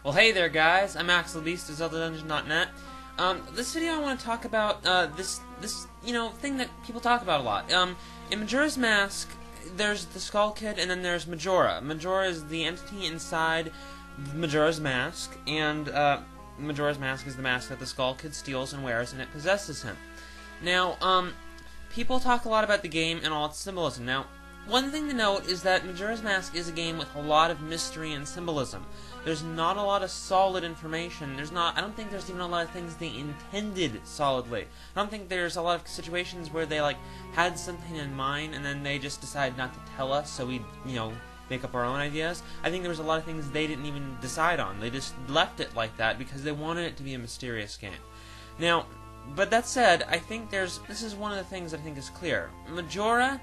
Well, hey there, guys. I'm Axel Beast of ZeldaDungeon.net. This video I want to talk about this thing that people talk about a lot. In Majora's Mask, there's the Skull Kid, and then there's Majora. Majora is the entity inside Majora's Mask, and Majora's Mask is the mask that the Skull Kid steals and wears, and it possesses him. Now, people talk a lot about the game and all its symbolism. Now, one thing to note is that Majora's Mask is a game with a lot of mystery and symbolism. There's not a lot of solid information. I don't think there's even a lot of things they intended solidly. I don't think there's a lot of situations where they, had something in mind and then they just decided not to tell us, so we, make up our own ideas. I think there was a lot of things they didn't even decide on. They just left it like that because they wanted it to be a mysterious game. Now, but that said, I think this is one of the things that I think is clear. Majora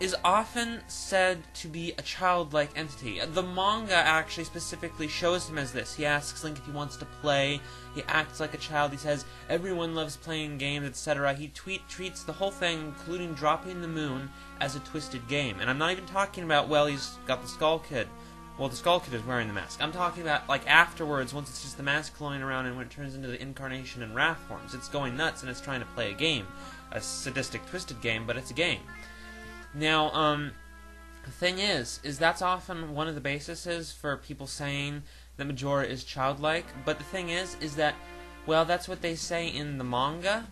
is often said to be a childlike entity. The manga actually specifically shows him as this. He asks Link if he wants to play. He acts like a child. He says everyone loves playing games, etc. He treats the whole thing, including dropping the moon, as a twisted game. And I'm not even talking about, well, he's got the Skull Kid. Well, the Skull Kid is wearing the mask. I'm talking about, afterwards, once it's just the mask flowing around and when it turns into the incarnation and wrath forms. It's going nuts and it's trying to play a game. A sadistic, twisted game, but it's a game. Now, the thing is that's often one of the bases for people saying that Majora is childlike, but the thing is that, well, that's what they say in the manga.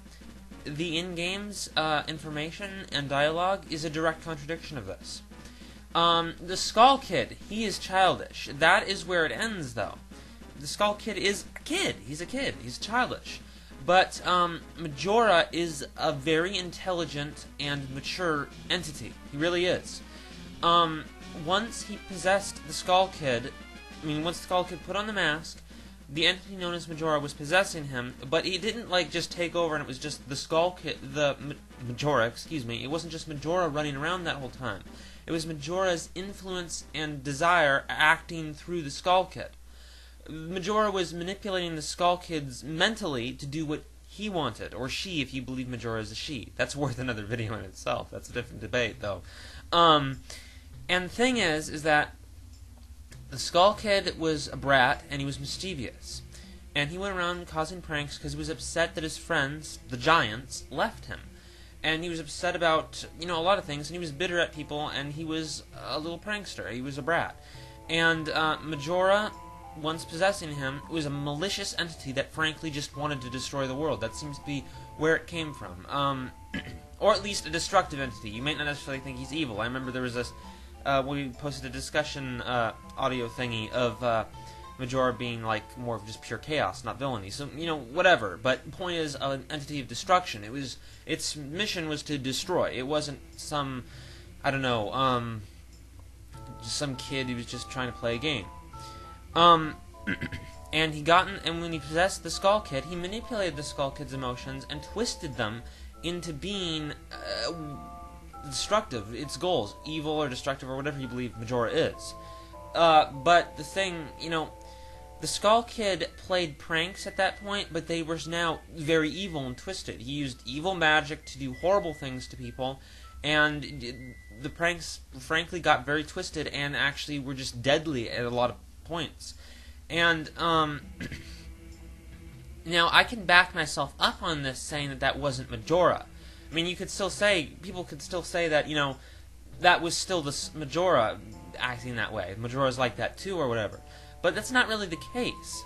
The in-game's information and dialogue is a direct contradiction of this. The Skull Kid, he is childish. That is where it ends, though. The Skull Kid is a kid. He's a kid. He's childish. But Majora is a very intelligent and mature entity. He really is. Once he possessed the Skull Kid, once the Skull Kid put on the mask, the entity known as Majora was possessing him, but he didn't, just take over and it was just the Skull Kid, Majora, it wasn't just Majora running around that whole time. It was Majora's influence and desire acting through the Skull Kid. Majora was manipulating the Skull Kids mentally to do what he wanted, or she, if you believe Majora is a she. That's worth another video in itself. That's a different debate, though. And the thing is that the Skull Kid was a brat, and he was mischievous. And he went around causing pranks because he was upset that his friends, the giants, left him. And he was upset about, a lot of things, and he was bitter at people, and he was a little prankster. He was a brat. And Majora, once possessing him, was a malicious entity that frankly just wanted to destroy the world. That seems to be where it came from. Or at least a destructive entity. You might not necessarily think he's evil. I remember there was this, we posted a discussion audio thingy of Majora being more of just pure chaos, not villainy. So, whatever. But the point is an entity of destruction. Its mission was to destroy. It wasn't some, just some kid who was just trying to play a game. And when he possessed the Skull Kid, he manipulated the Skull Kid's emotions and twisted them into being destructive, its goals, evil or destructive or whatever you believe Majora is. But the thing, the Skull Kid played pranks at that point, but they were now very evil and twisted. He used evil magic to do horrible things to people, and the pranks, frankly, got very twisted and actually were just deadly at a lot of points. And now I can back myself up on this, saying that wasn't Majora. You could still say, people could still say that, that was still the Majora acting that way. Majora's like that too, or whatever. But that's not really the case.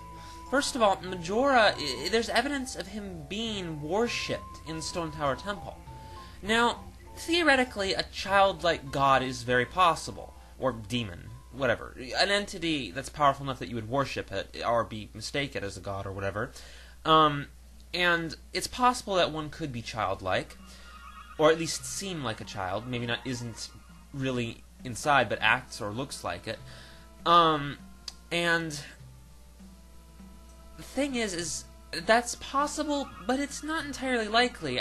First of all, Majora, there's evidence of him being worshipped in Stone Tower Temple. Now, theoretically, a childlike god is very possible, or demon. Whatever. An entity that's powerful enough that you would worship it, or be mistaken as a god, or whatever. And it's possible that one could be childlike, or at least seem like a child, maybe not isn't really inside, but acts or looks like it. And the thing is that's possible, but it's not entirely likely.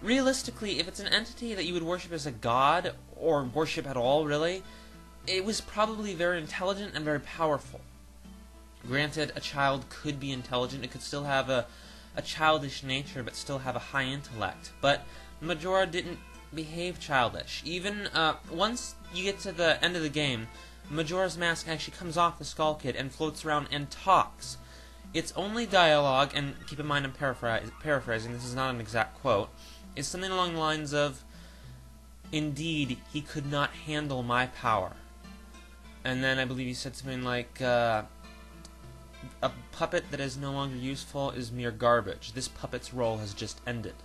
Realistically, if it's an entity that you would worship as a god, or worship at all, really, it was probably very intelligent and very powerful. Granted, a child could be intelligent. It could still have a childish nature, but still have a high intellect. But Majora didn't behave childish. Even once you get to the end of the game, Majora's Mask actually comes off the Skull Kid and floats around and talks. Its only dialogue, and keep in mind I'm paraphrasing, this is not an exact quote, is something along the lines of, "Indeed, he could not handle my power." And then I believe he said something like, "A puppet that is no longer useful is mere garbage. This puppet's role has just ended."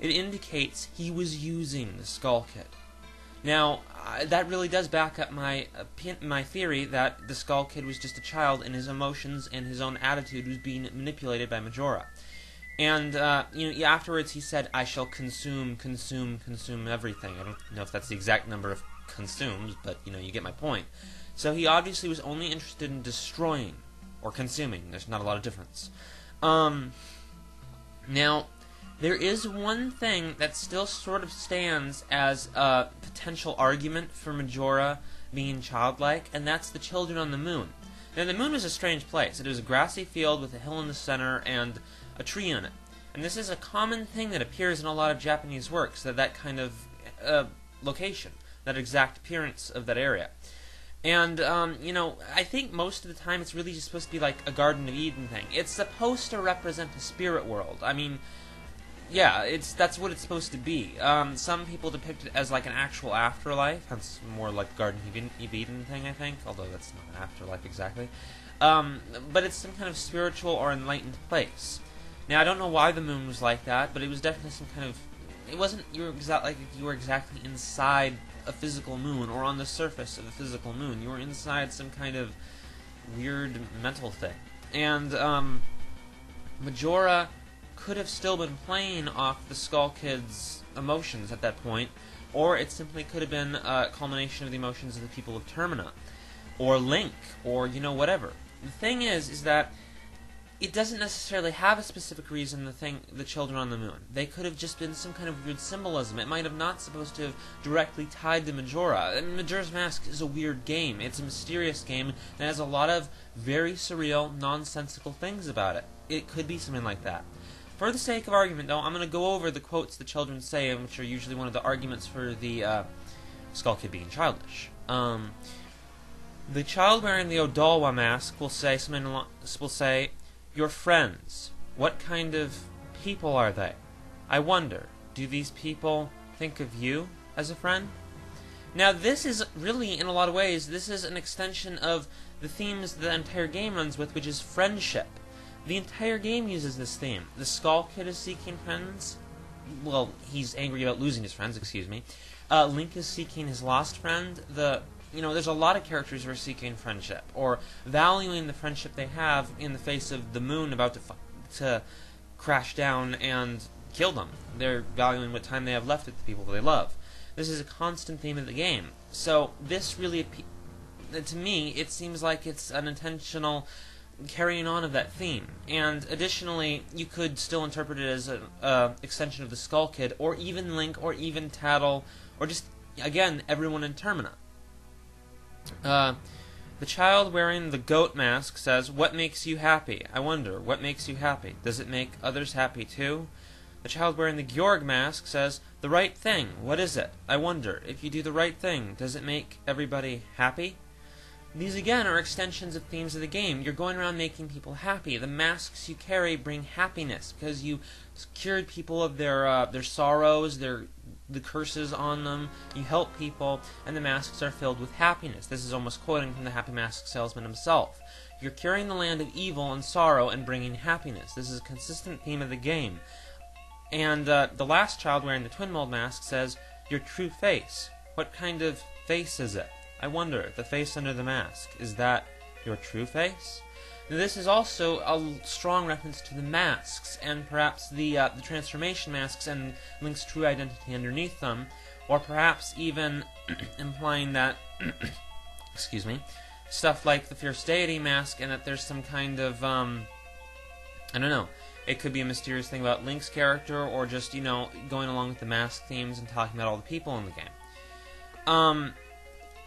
It indicates he was using the Skull Kid. Now, that really does back up my theory that the Skull Kid was just a child and his emotions and his own attitude was being manipulated by Majora. And, afterwards he said, "I shall consume everything." I don't know if that's the exact number of consumes, but, you get my point. So he obviously was only interested in destroying or consuming. There's not a lot of difference. Now, there is one thing that still sort of stands as a potential argument for Majora being childlike, and that's the children on the moon. Now, the moon is a strange place. It is a grassy field with a hill in the center and a tree on it. And this is a common thing that appears in a lot of Japanese works, that kind of location, that exact appearance of that area. And, I think most of the time it's really just supposed to be like a Garden of Eden thing. It's supposed to represent a spirit world. I mean, yeah, that's what it's supposed to be. Some people depict it as like an actual afterlife. That's more like Garden of Eden thing, I think, although that's not an afterlife exactly. But it's some kind of spiritual or enlightened place. Now, I don't know why the moon was like that, but it was definitely some kind of... It wasn't you were exactly inside a physical moon or on the surface of a physical moon. You were inside some kind of weird mental thing. And Majora could have still been playing off the Skull Kid's emotions at that point, or it simply could have been a culmination of the emotions of the people of Termina, or Link, or, whatever. The thing is that it doesn't necessarily have a specific reason, the children on the moon. They could have just been some kind of weird symbolism. It might have not supposed to have directly tied to Majora. Majora's Mask is a weird game. It's a mysterious game that has a lot of very surreal, nonsensical things about it. It could be something like that. For the sake of argument, though, I'm going to go over the quotes the children say, which are usually one of the arguments for the Skull Kid being childish. The child wearing the Odawa mask will say "Your friends, what kind of people are they? I wonder, do these people think of you as a friend?" Now, this is really, in a lot of ways, this is an extension of the themes the entire game runs with, which is friendship. The entire game uses this theme. The Skull Kid is seeking friends. Well, he's angry about losing his friends, excuse me. Link is seeking his lost friend. There's a lot of characters who are seeking friendship, or valuing the friendship they have in the face of the moon about to crash down and kill them. They're valuing what time they have left with the people they love. This is a constant theme of the game. So this really, to me, it seems like it's an intentional carrying on of that theme. And additionally, you could still interpret it as an extension of the Skull Kid, or even Link, or even Tattle, or just, again, everyone in Termina. The child wearing the goat mask says, "What makes you happy? I wonder, what makes you happy? Does it make others happy too?" The child wearing the Georg mask says, "The right thing, what is it? I wonder, if you do the right thing, does it make everybody happy?" These, again, are extensions of themes of the game. You're going around making people happy. The masks you carry bring happiness, because you cured people of their sorrows, the curses on them. You help people, and the masks are filled with happiness. This is almost quoting from the Happy Mask Salesman himself. You're curing the land of evil and sorrow and bringing happiness. This is a consistent theme of the game. And the last child wearing the twin mold mask says, "Your true face. What kind of face is it? I wonder, the face under the mask, is that your true face?" Now, this is also a strong reference to the masks, and perhaps the transformation masks and Link's true identity underneath them, or perhaps even implying that, excuse me, stuff like the Fierce Deity mask, and that there's some kind of, I don't know, it could be a mysterious thing about Link's character, or just, going along with the mask themes and talking about all the people in the game.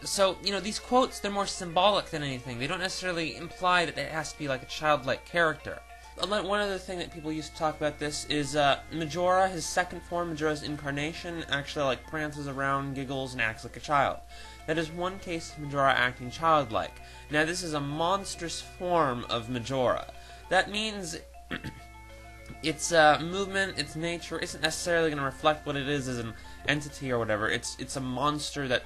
So, these quotes, they're more symbolic than anything. They don't necessarily imply that it has to be like a childlike character. one other thing that people used to talk about this is Majora, his second form, Majora's Incarnation, actually like prances around, giggles, and acts like a child. That is one case of Majora acting childlike. Now this is a monstrous form of Majora. That means its movement, its nature, isn't necessarily going to reflect what it is as an entity or whatever. It's a monster that,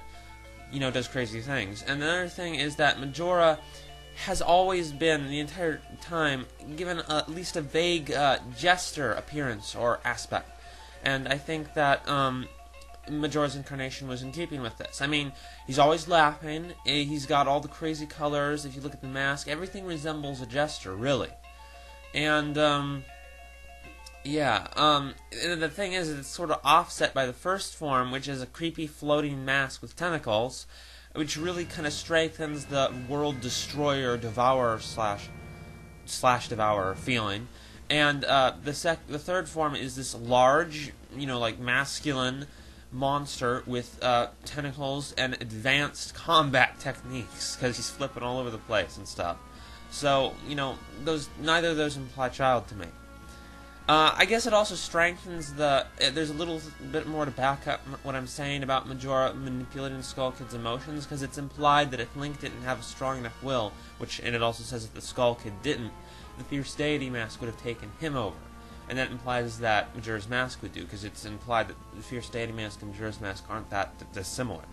you know, does crazy things. And another thing is that Majora has always been, the entire time, given at least a vague jester appearance or aspect. And I think that Majora's Incarnation was in keeping with this. I mean, he's always laughing, he's got all the crazy colors, if you look at the mask, everything resembles a jester, really. And, the thing is, it's sort of offset by the first form, which is a creepy floating mask with tentacles, which really kind of strengthens the world destroyer, devourer slash devourer feeling. And the third form is this large, you know, like masculine monster with tentacles and advanced combat techniques, because he's flipping all over the place and stuff. So, you know, neither of those imply child to me. I guess it also strengthens there's a little bit more to back up what I'm saying about Majora manipulating Skull Kid's emotions, because it's implied that if Link didn't have a strong enough will, and it also says that the Skull Kid didn't, the Fierce Deity Mask would have taken him over. And that implies that Majora's Mask would do, because it's implied that the Fierce Deity Mask and Majora's Mask aren't that dissimilar.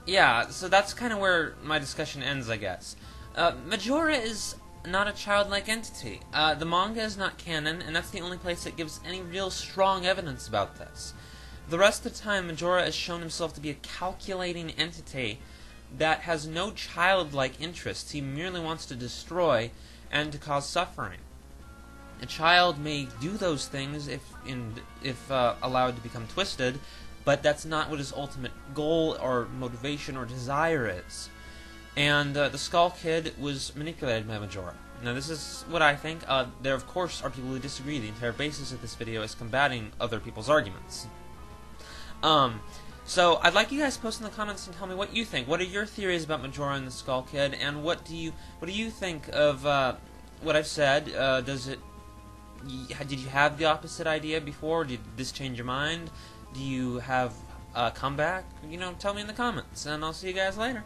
Yeah, so that's kind of where my discussion ends, I guess. Majora is not a childlike entity. The manga is not canon, and that's the only place that gives any real strong evidence about this. The rest of the time, Majora has shown himself to be a calculating entity that has no childlike interests. He merely wants to destroy and to cause suffering. A child may do those things if allowed to become twisted, but that's not what his ultimate goal or motivation or desire is. And the Skull Kid was manipulated by Majora. Now this is what I think. There of course are people who disagree. The entire basis of this video is combating other people's arguments. So I'd like you guys to post in the comments and tell me what you think. What are your theories about Majora and the Skull Kid, and what do you think of what I've said? Did you have the opposite idea before? Did this change your mind? Do you have a comeback? You know, tell me in the comments, and I'll see you guys later.